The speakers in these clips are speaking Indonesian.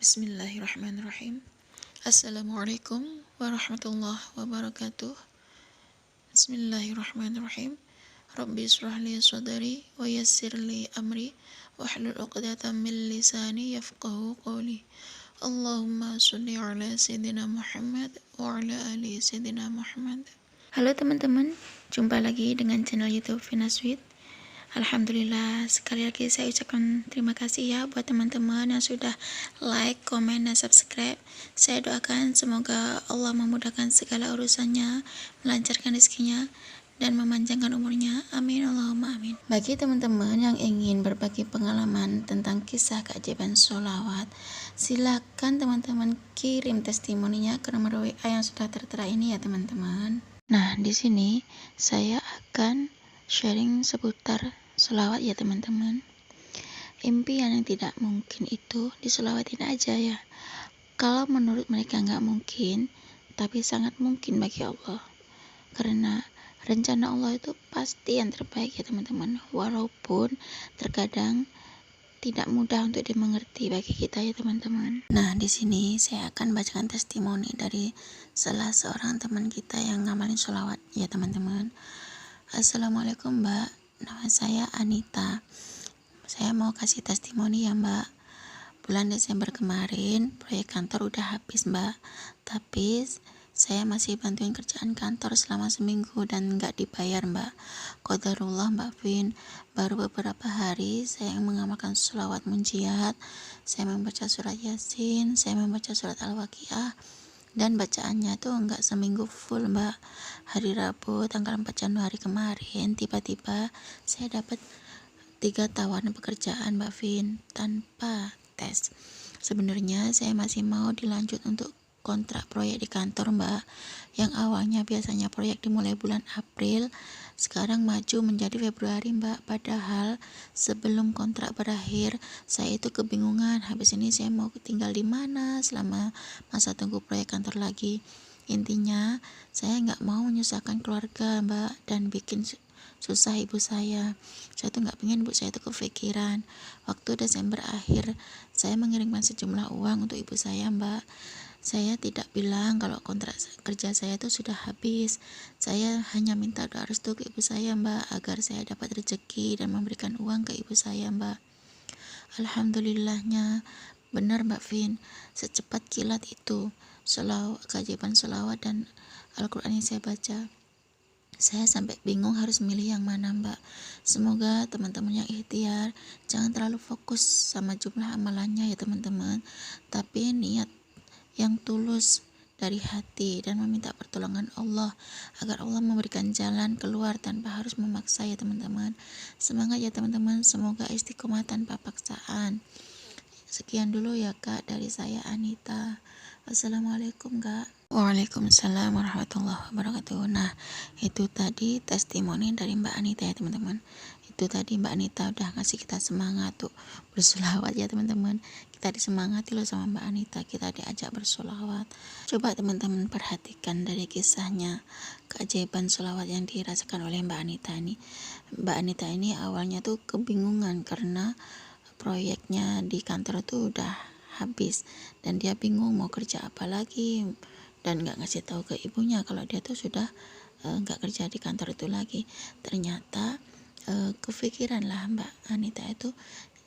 Bismillahirrahmanirrahim. Assalamualaikum warahmatullahi wabarakatuh. Bismillahirrahmanirrahim. Rabbi israh li sadri wa yassir li amri wahlul 'uqdatam min lisani yafqahu qawli. Allahumma shalli ala sayyidina Muhammad wa ala ali sayyidina Muhammad. Halo teman-teman, jumpa lagi dengan channel YouTube Vina Sweet. Alhamdulillah, sekali lagi saya ucapkan terima kasih ya buat teman-teman yang sudah like, komen, dan subscribe. Saya doakan semoga Allah memudahkan segala urusannya, melancarkan rezekinya, dan memanjangkan umurnya. Amin, Allahumma amin. Bagi teman-teman yang ingin berbagi pengalaman tentang kisah keajaiban sholawat, silakan teman-teman kirim testimoninya ke nomor WA yang sudah tertera ini ya teman-teman. Nah, di sini saya akan sharing seputar sholawat ya teman-teman. Impian yang tidak mungkin itu diselawatin aja ya. Kalau menurut mereka nggak mungkin, tapi sangat mungkin bagi Allah. Karena rencana Allah itu pasti yang terbaik ya teman-teman. Walaupun terkadang tidak mudah untuk dimengerti bagi kita ya teman-teman. Nah, di sini saya akan bacakan testimoni dari salah seorang teman kita yang ngamalin sholawat ya teman-teman. Assalamualaikum Mbak, nama saya Anita. Saya mau kasih testimoni ya Mbak. Bulan Desember kemarin proyek kantor udah habis Mbak, tapi saya masih bantuin kerjaan kantor selama seminggu dan nggak dibayar Mbak. Qadarullah Mbak Vin, baru beberapa hari saya mengamalkan sholawat munjiat, saya membaca surat Yasin, saya membaca surat Al-Waqiah, dan bacaannya tuh nggak seminggu full Mbak. Hari Rabu tanggal 4 Januari kemarin tiba-tiba saya dapat 3 tawaran pekerjaan Mbak Vin tanpa tes. Sebenarnya saya masih mau dilanjut untuk kontrak proyek di kantor Mbak, yang awalnya biasanya proyek dimulai bulan April, sekarang maju menjadi Februari Mbak. Padahal sebelum kontrak berakhir saya itu kebingungan, habis ini saya mau tinggal di mana selama masa tunggu proyek kantor lagi. Intinya saya nggak mau menyusahkan keluarga Mbak dan bikin susah ibu saya. Saya tuh nggak pengen ibu saya tuh kepikiran. Waktu Desember akhir saya mengirimkan sejumlah uang untuk ibu saya Mbak. Saya tidak bilang kalau kontrak kerja saya itu sudah habis. Saya hanya minta doa restu ke ibu saya Mbak, agar saya dapat rezeki dan memberikan uang ke ibu saya Mbak. Alhamdulillahnya benar Mbak Vin, secepat kilat itu keajaiban sholawat dan Al-Quran yang saya baca. Saya sampai bingung harus milih yang mana Mbak. Semoga teman-teman yang ikhtiar jangan terlalu fokus sama jumlah amalannya ya teman-teman, tapi niat yang tulus dari hati dan meminta pertolongan Allah agar Allah memberikan jalan keluar tanpa harus memaksa ya teman-teman. Semangat ya teman-teman, semoga istiqomah tanpa paksaan. Sekian dulu ya Kak dari saya Anita. Assalamualaikum Kak. Waalaikumsalam warahmatullahi wabarakatuh. Nah, itu tadi testimoni dari Mbak Anita ya teman-teman. Itu tadi Mbak Anita udah ngasih kita semangat tuh bersolawat ya teman-teman. Kita disemangati loh sama Mbak Anita, kita diajak bersolawat. Coba teman-teman perhatikan dari kisahnya keajaiban solawat yang dirasakan oleh Mbak Anita ini. Mbak Anita ini awalnya tuh kebingungan karena proyeknya di kantor tuh udah habis dan dia bingung mau kerja apa lagi, dan nggak ngasih tahu ke ibunya kalau dia tuh sudah nggak kerja di kantor itu lagi. Ternyata kepikiran lah Mbak Anita itu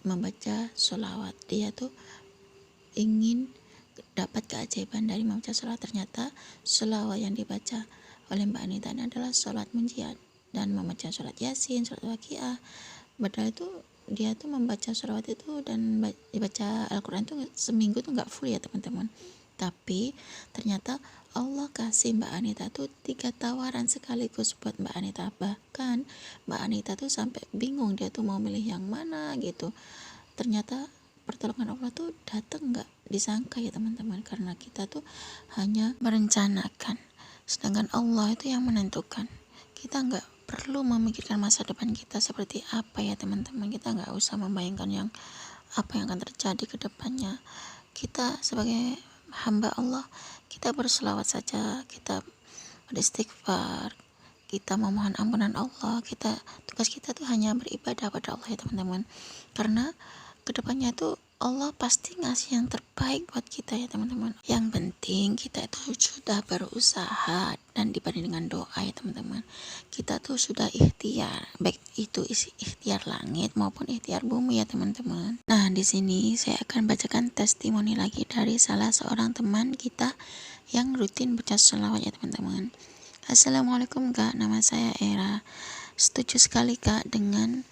membaca sholawat. Dia tuh ingin dapat keajaiban dari membaca sholawat. Ternyata sholawat yang dibaca oleh Mbak Anita ini adalah sholat munjiat dan membaca sholat Yasin, sholat Waqiah. Padahal itu dia tuh membaca sholawat itu dan dibaca Al-Quran tuh seminggu tuh nggak full ya teman-teman. Tapi ternyata Allah kasih Mbak Anita tuh 3 tawaran sekaligus buat Mbak Anita. Bahkan Mbak Anita tuh sampai bingung dia tuh mau milih yang mana gitu. Ternyata pertolongan Allah tuh datang nggak disangka ya teman-teman, karena kita tuh hanya merencanakan, sedangkan Allah itu yang menentukan. Kita nggak perlu memikirkan masa depan kita seperti apa ya teman-teman. Kita nggak usah membayangkan apa yang akan terjadi ke depannya. Kita sebagai hamba Allah, kita berselawat saja, kita beristighfar, kita memohon ampunan Allah. Tugas kita tuh hanya beribadah pada Allah ya teman-teman. Karena kedepannya tuh Allah pasti ngasih yang terbaik buat kita ya teman-teman. Yang penting kita itu sudah berusaha, dan dibanding dengan doa ya teman-teman, kita tuh sudah ikhtiar, baik itu isi ikhtiar langit maupun ikhtiar bumi ya teman-teman. Nah, di sini saya akan bacakan testimoni lagi dari salah seorang teman kita yang rutin baca sholawat ya teman-teman. Assalamualaikum Kak, nama saya Era. Setuju sekali Kak dengan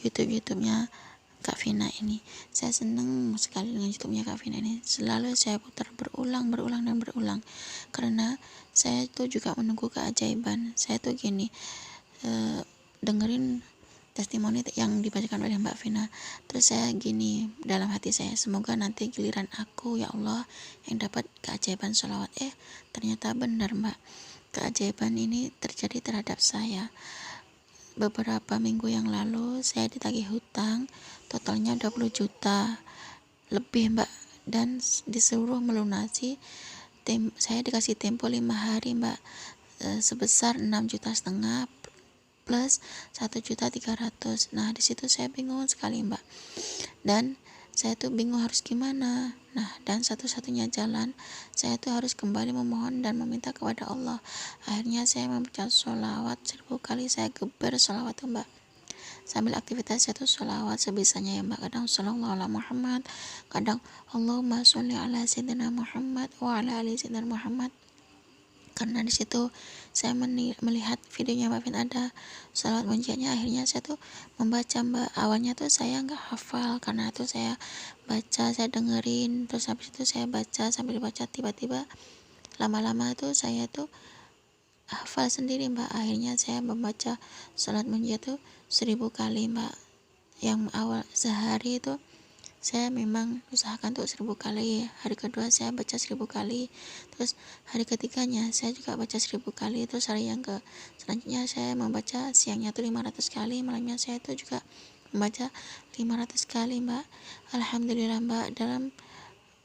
YouTube-nya Kak Vina ini. Saya senang sekali dengan YouTube-nya Kak Vina ini. Selalu saya putar berulang karena saya tuh juga menunggu keajaiban. Saya tuh gini, dengerin testimoni yang dibacakan oleh Mbak Vina, terus saya gini dalam hati saya, semoga nanti giliran aku ya Allah yang dapat keajaiban sholawat. Ternyata benar Mbak, keajaiban ini terjadi terhadap saya. Beberapa minggu yang lalu saya ditagih hutang totalnya 20 juta lebih Mbak, dan disuruh melunasi. Saya dikasih tempo 5 hari Mbak, sebesar 6,5 juta plus 1,3 juta. Nah, di situ saya bingung sekali Mbak, dan saya tuh bingung harus gimana. Nah, dan satu-satunya jalan saya tuh harus kembali memohon dan meminta kepada Allah. Akhirnya saya membaca sholawat 1000 kali. Saya geber sholawat tuh Mbak, sambil aktivitas saya tuh sholawat sebisanya ya Mbak. Kadang shollallahu ala Muhammad, kadang Allahumma sholli ala sayyidina Muhammad wa ala ali sayyidina Muhammad. Karena di situ saya melihat videonya Mbak Vin, ada salawat munjiatnya. Akhirnya saya tuh membaca Mbak. Awalnya tuh saya nggak hafal, karena tuh saya baca, saya dengerin, terus habis itu saya baca, sambil baca tiba-tiba lama-lama tuh saya tuh hafal sendiri Mbak. Akhirnya saya membaca salat munjiat tuh 1000 kali Mbak. Yang awal sehari itu saya memang usahakan untuk 1000 kali. Hari kedua saya baca 1000 kali, terus hari ketiganya saya juga baca 1000 kali, terus hari yang selanjutnya saya membaca siangnya tuh 500 kali, malamnya saya tuh juga membaca 500 kali Mbak. Alhamdulillah Mbak, dalam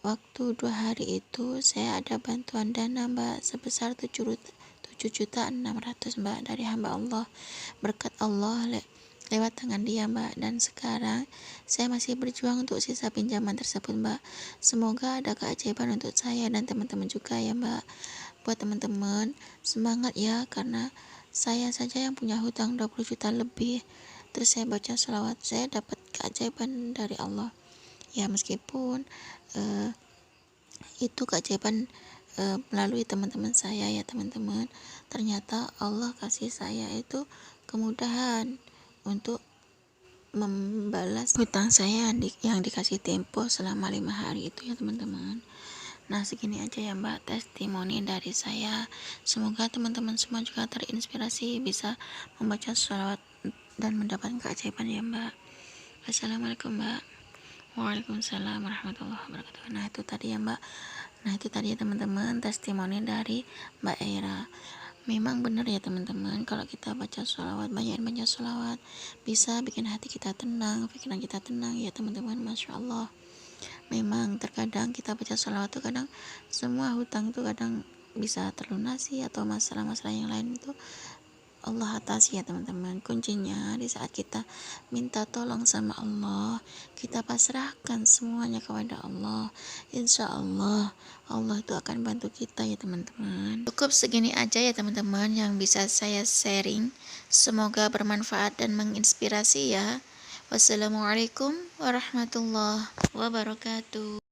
waktu 2 hari itu saya ada bantuan dana Mbak sebesar 7,6 juta Mbak dari hamba Allah, berkat Allah lewat tangan dia Mbak. Dan sekarang saya masih berjuang untuk sisa pinjaman tersebut Mbak. Semoga ada keajaiban untuk saya dan teman-teman juga ya Mbak. Buat teman-teman, semangat ya, karena saya saja yang punya hutang 20 juta lebih, terus saya baca sholawat, saya dapat keajaiban dari Allah ya. Meskipun itu keajaiban melalui teman-teman saya ya teman-teman, ternyata Allah kasih saya itu kemudahan untuk membalas hutang saya yang dikasih tempo selama 5 hari itu ya teman-teman. Nah, segini aja ya Mbak testimoni dari saya. Semoga teman-teman semua juga terinspirasi bisa membaca sholawat dan mendapatkan keajaiban ya Mbak. Assalamualaikum Mbak. Waalaikumsalam warahmatullahi wabarakatuh. Nah, itu tadi ya Mbak. Nah, itu tadi ya teman-teman testimoni dari Mbak Era. Memang benar ya teman-teman, kalau kita baca sholawat, banyak baca sholawat, bisa bikin hati kita tenang, pikiran kita tenang ya teman-teman. Masya Allah, memang terkadang kita baca sholawat tuh kadang semua hutang itu kadang bisa terlunasi, atau masalah-masalah yang lain itu Allah atasi ya teman-teman. Kuncinya di saat kita minta tolong sama Allah, kita pasrahkan semuanya kepada Allah, insya Allah Allah itu akan bantu kita ya teman-teman. Cukup segini aja ya teman-teman yang bisa saya sharing, semoga bermanfaat dan menginspirasi ya. Wassalamualaikum warahmatullahi wabarakatuh.